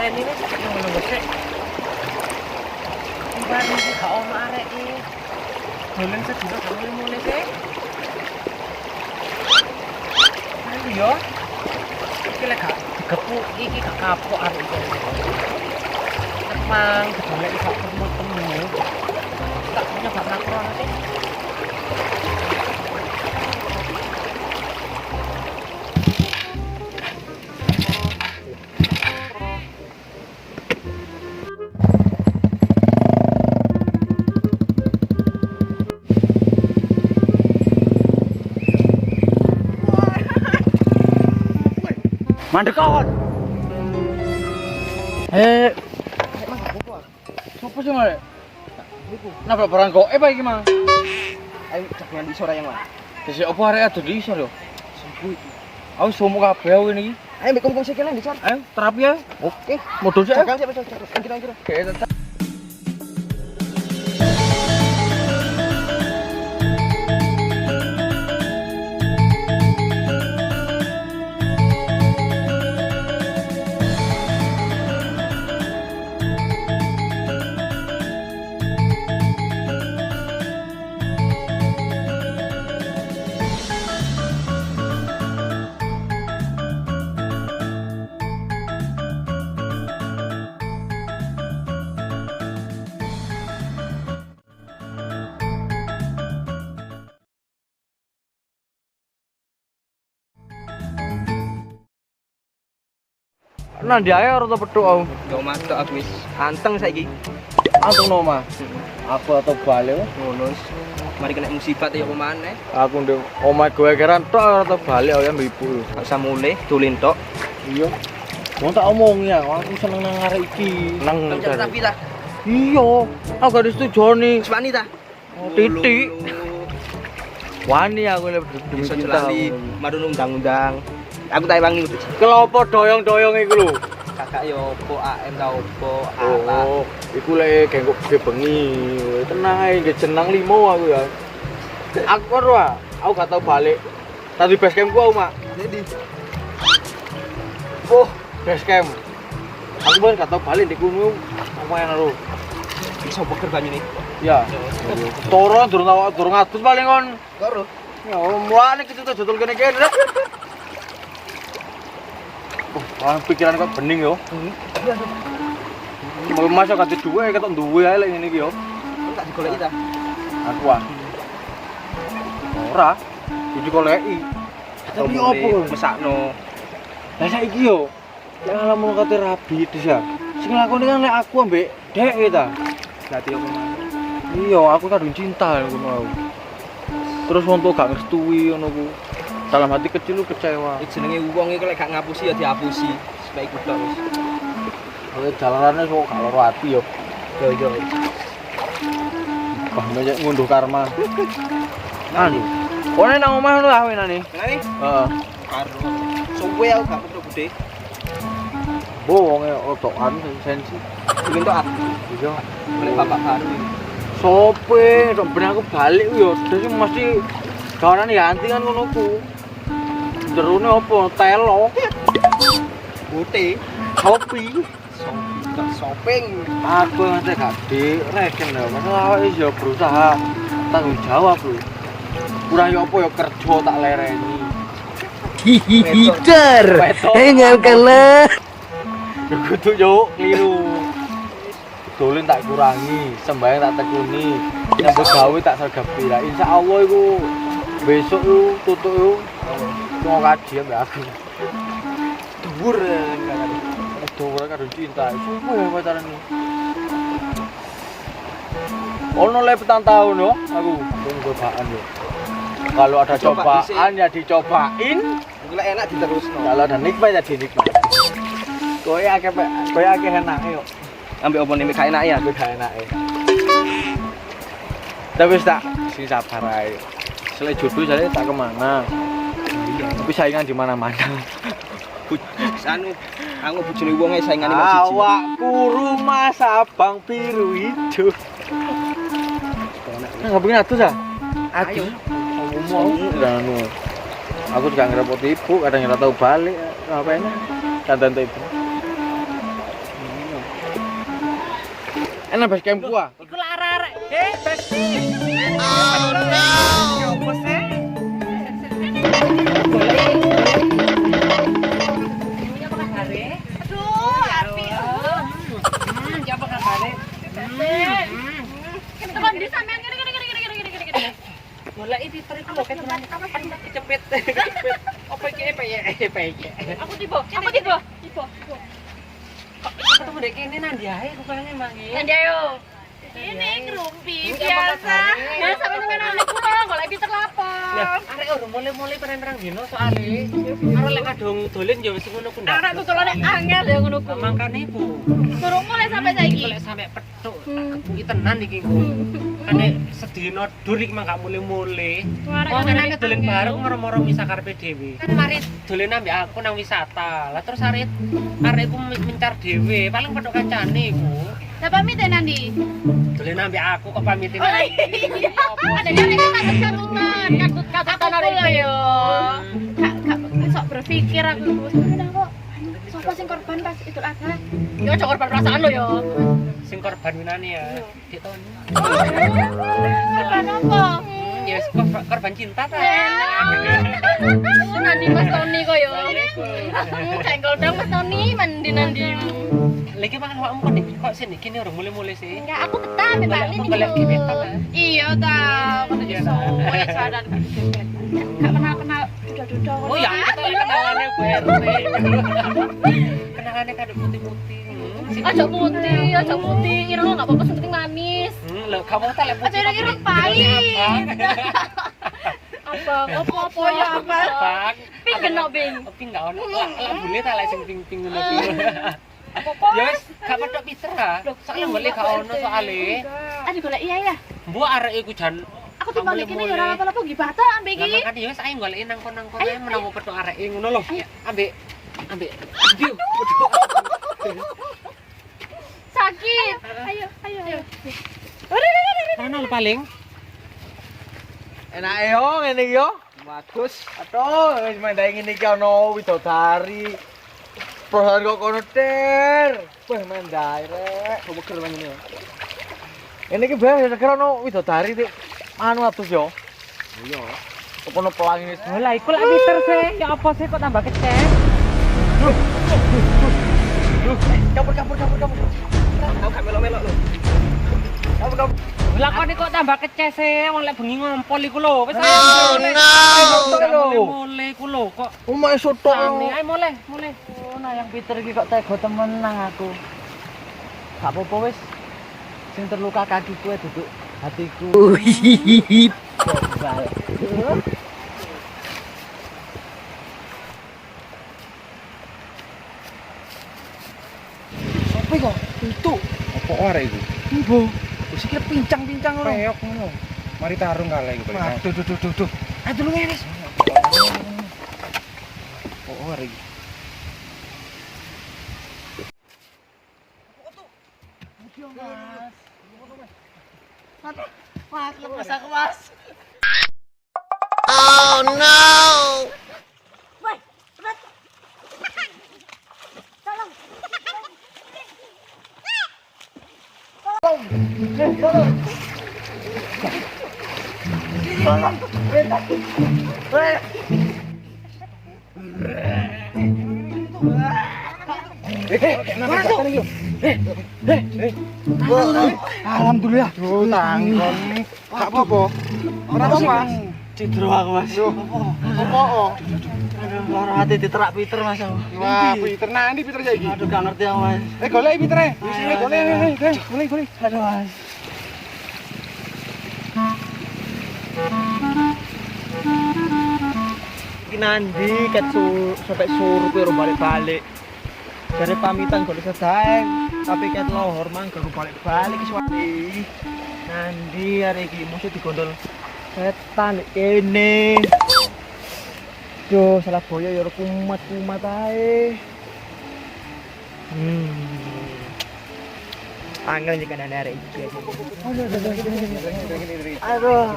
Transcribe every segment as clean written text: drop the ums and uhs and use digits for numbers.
ini ngono sik. Ibarat iki gak ono arek iki. Dolen sedina gak mulai sih. Ayo yo. Iki lek gak digepuk iki gak kapok arek iki. Mang golek iso temu-temu. Tak nyoba nakrono sih. Mandekon. Sopo sih mare? Nabrak barang kok apa iki, Mang? Ayo jagoan di sore yang mana? Dhisik opo arek ado di isor yo? Sembuh. Aku somo kabeh aku ini iki. Ayo mbek kumpul sikil nang di sore. Ayo terapi ya. Oke. Modal sih. Jagal sih, jagal. Kira-kira. Oke, tetap. Nah, dia ae ora petuk aku. Yo matok aku wis anteng saiki. Antung no, Mas. Aku atau balik. Ngono. Mari kena musibah ya apa maneh. Aku ndek omah gue keran tok ora tau balik aku ya ibu. Gak usah mulih dolen tok. Iya. Wong tak omong ya, aku seneng nang arek iki. Nang Tapi ta. Iya, aku gak disetujoni. Wis wani ta? Titik. Wani aku lek demi Bisa cinta. jelali marun undang-undang. Aku tak wangi lho. Kelopo doyong-doyong iku lho. Kakak yo opo AM ta opo ala. Oh, iku lek genggok gede bengi. Tenang ae, nggih jeneng limo aku ya. Aku ora, aku gak tau balik. Tadi base campku aku, Mak. Jadi Oh, base camp. Aku pun gak tau balik di kono. Lumayan lho. iso poker banyu nih. Ya. Toro durung adus paling kon. Karo. Ya, mulane kita tuh jodol kene-kene. Oh, pikiran kok bening yo. Mau masuk kate duwe ketok duwe ae lek ngene iki yo. Tak digoleki ta? Aku ah. Ora. Iki goleki. Tapi opo? Mesakno. Lah saiki yo. Lek ngalamun kate rabi dis ya. Sing lakoni kan lek aku ambek dek ta. Dadi opo maneh? Iya, aku kadung cinta ngono aku. Terus wong tuwa gak ngertui ngono ku. Dalam hati kecil lu kecewa. Iki jenenge wong iki lek gak ngapusi ya dihapusi. Supaya iku tok wis. Oleh jalanane kok gak loro ati yo. Yo. Wah, menyek ngunduh karma. Anu. Kone nang omah ngono lah wenane. Ngene? Heeh. Karo. Suwe aku gak perlu gede. Bo wonge otokan sensi. Ingin tok aku. Iya. Oleh bapak baru. Sope, dong ben aku balik yo. Dadi mesti kawanan ganti kan ngono ku. Jerone opo? Telo. Putih. Kopi. Shopping. Aku nanti gak direken lho. Masalah awake yo berusaha tanggung jawab lho. Kurang yo apa yo kerja tak lereni. Hider. Engel kalah. Yo kudu yo kliru. Dolen tak kurangi, sembayang tak tekuni. Nyambut gawe tak sergapi. Lah insyaallah iku besok yo tutuk yo. Mau kaji ambek aku. Dhuwur kan. Dhuwur karo cinta. Sumpah ya pacaran iki. Ono le petang tahun yo aku cobaan yo. Kalau ada Coba cobaan ya dicobain. Iku lek enak diterusno. Kalau ada nikmat ya dinikmat. Kowe akeh enake yo. Ambek opo nek gak enak ya? Aku gak enake. Tapi wis tak sing sabar ae. Sele jodoh jare tak kemana. Tapi saingan di mana-mana. Anu, aku bojone wonge saingane kok siji. Awakku rumah sabang biru hijau. Enggak pengen atus ah? Ayo. Mau anu. Aku juga ngerepot ibu, kadang nggak tahu balik. Ngapain? Kandan ibu. Enak base camp gua. Iku lah arek-arek. Besti. Ya apa sih? Ya apa kabare? Aduh, api. Ya apa kabare? Tekan di sampean gini. Golek iki Peter iku lho keteran kecepet. Apa iki? Aku tiba. Ketemu dek kene nang ndi ae rupane mangi. Nanti ayo. Ini ngerumpi biasa. Nah, sampe nang kula golek Peter lapor. Lah, arek udah mulai perang dino soalé. Karo lek kadung dolen ya wis ngono ku ndak. Arek tutulane angel ya ngono ku. Mangkane iku. Durung mulai sampai saiki. Golek sampe petuk. Kebuki tenan iki ku. Kane sedina dur iki mah gak mulai-mulai. Wong nang dolen bareng moro-moro misah karepe dhewe. Kan mari dolen ambek aku nang wisata. Lah terus arekku mencar dhewe, paling petuk kancane iku. Lah pamit ya Nandi. Dolen ambek aku kok pamitin. Oh iya. Ada dia nek katutan aku lho yo. Gak sok berpikir aku sebenarnya kok. Sopo sing korban pas Idul Adha? Yo aja korban perasaan lo yo. Sing korban winane ya, Dik Tony. Korban apa? Ya wis korban cinta ta. Nandi Mas Tony kok yo. Cengkol dong Mas Tony mandi Nandi. Lagi makan awakmu kok sini kini udah mulai sih. Enggak, aku betah mbek Pak Lin iki. Golek gebetan ta. Iya ta, ngono iki suwe sadan gebetan. Gak kenal duda-duda kok. Oh ya, kita kenalannya Bu RT. Kenalannya kadang putih-putih. Aja putih, ireng enggak apa-apa sing penting manis. Lho, kamu tak lek putih. Aja ireng pahit. Apa ya apa? Bang. Pink kena bing. Pink enggak ono. Lah boleh tak lek sing pink ngono kuwi. Ya wis, gak pedhok Peter ha. Soale golek gak ono soale. Aduh golek iya ya. Mbok arek iku jan Aku tuh balik ini ya ora apa-apa gibata ambek Lah iki. makane ya wis ae goleki nang kono-kono ae menawa pedhok areke ngono lho. Ambek Aduh. Sakit. Ayo. Mana lho paling? Enak yo ngene iki yo. Bagus. Aduh, wis mandai ngene iki ono widodari. Perasaan kok kono ter. Wah, mandai rek. Kok begel ngene yo. Ini iki bae nek ono widodari Dik. Anu atus yo. Iya. Kok ono pelangi wis. Lah iku lek Peter sih, ya apa sih kok tambah kecek? Kabur. Kau gak melok-melok lho. Kabur. Lah kok kok tambah kecek sih, wong lek bengi ngompol iku lho. Wis mulai iku lho kok. Omae soto. Ae mulai. Oh, nah yang Peter iki kok tega temen nang aku. Gak apa-apa wis. Sing terluka kakiku duduk hatiku. Bal. Sopo kok? Itu. Apa arek iku? Mbo. Wis iki pincang-pincang ngono. Peok ngono. Mari tarung kali iku. Duh. Aduh lu wis. Oh, arek iki. Mas, lepas aku Mas. Alhamdulillah. Tangkon. Gak apa-apa. Ora apa, Mas. Cidro aku, Mas. Apa? Lara hati diterak Peter, Mas. Wah, Peter nanti Peter saiki. Aduh, gak ngerti aku, Mas. Golek Peter e. Wis golek. Golek. Aduh, Mas. Iki nandi ket sampai suruh kowe balik-balik. Dari pamitan golek sedae, tapi ket lohor mang gak balik-balik wis wani. Nandi arek iki mesti digondol setan kene. Duh, salah boyo ya kumat-kumat ae. Angel jek ana arek iki. Aduh.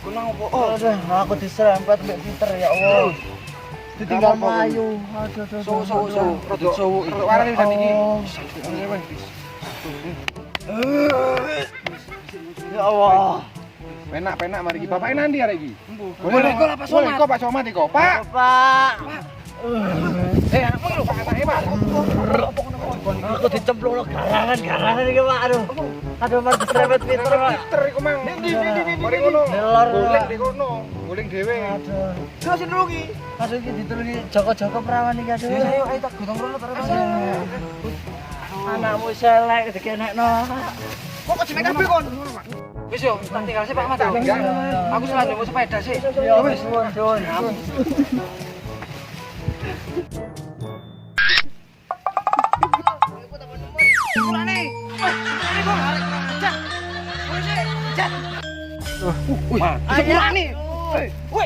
Kunang opo? Aduh, aku diserempet mbek Peter ya Allah. Ditinggal mayu. Aduh. So. Rodok sowo iki. Warane dan iki. Ya Allah. Penak mari iki. Bapak nanti arek iki. Boleh kok Pak Somad. Boleh kok Pak Somad iki, Pak. Pak. Anakmu lho Pak, anake Pak. Aku dicemplungno garangan iki, Pak. Aduh, mari diserempet Peter, Pak. Peter iku mang. Mari ngono. Nelor. Guling di kono. Guling dhewe. Terus nulungi. Aduh iki ditulungi Joko-Joko perawan iki aduh. Ayo tak gotong rono terus. Anakmu selek dikenekno. Kok kejeme kabeh kon? Wis yo, tak tinggal sih Pak Mat. Aku selanjutnya mau sepeda sih. Ya wis, suwun. Wih,